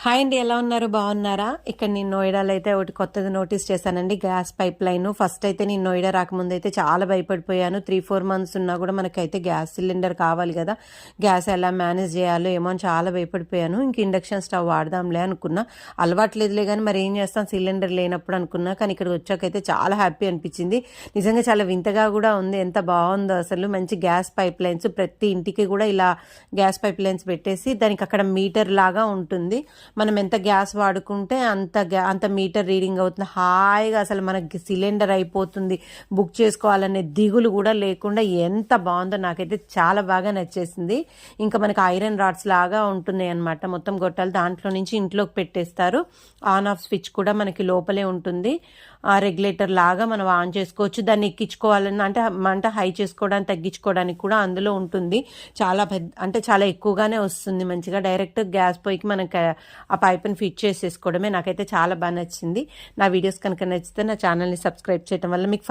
Hi అండి, ఎలా ఉన్నారు? బాగున్నారా? ఇక్కడ నేను నోయిడాలో అయితే ఒకటి కొత్తది నోటీస్ చేశానండి, గ్యాస్ పైప్ లైన్. ఫస్ట్ అయితే నేను నోయిడా రాకముందు అయితే చాలా భయపడిపోయాను. 3-4 మంత్స్ ఉన్నా కూడా మనకైతే గ్యాస్ సిలిండర్ కావాలి కదా, గ్యాస్ ఎలా మేనేజ్ చేయాలో ఏమో అని చాలా భయపడిపోయాను. ఇంక ఇండక్షన్ స్టవ్ వాడదాంలే అనుకున్నా, అలవాట్లేదులే కానీ మరి ఏం చేస్తాం సిలిండర్ లేనప్పుడు అనుకున్నా. కానీ ఇక్కడికి వచ్చాకైతే చాలా హ్యాపీ అనిపించింది. నిజంగా చాలా వింతగా కూడా ఉంది, ఎంత బాగుందో అసలు. మంచి గ్యాస్ పైప్ లైన్స్, ప్రతి ఇంటికి కూడా ఇలా గ్యాస్ పైప్ లైన్స్ పెట్టేసి దానికి అక్కడ మీటర్ లాగా ఉంటుంది. మనం ఎంత గ్యాస్ వాడుకుంటే అంత మీటర్ రీడింగ్ అవుతుంది. హాయిగా అసలు మనకి సిలిండర్ అయిపోతుంది, బుక్ చేసుకోవాలనే దిగులు కూడా లేకుండా ఎంత బాగుందో, నాకైతే చాలా బాగా నచ్చేసింది. ఇంకా మనకి ఐరన్ రాడ్స్ లాగా ఉంటున్నాయి అనమాట, మొత్తం గొట్టాలు దాంట్లో నుంచి ఇంట్లోకి పెట్టేస్తారు. ఆన్ ఆఫ్ స్విచ్ కూడా మనకి లోపలే ఉంటుంది. రెగ్యులేటర్ లాగా మనం ఆన్ చేసుకోవచ్చు. దాన్ని ఎక్కించుకోవాలన్నా అంటే హై చేసుకోవడానికి తగ్గించుకోవడానికి కూడా అందులో ఉంటుంది. చాలా అంటే చాలా ఎక్కువగానే వస్తుంది మంచిగా. డైరెక్ట్ గ్యాస్ పొయ్యికి మనకి ఆ పైప్ని ఫిట్ చేసేసుకోవడమే. నాకైతే చాలా బాగా నచ్చింది. నా వీడియోస్ కనుక నచ్చితే నా ఛానల్ని సబ్స్క్రైబ్ చేయడం వల్ల మీకు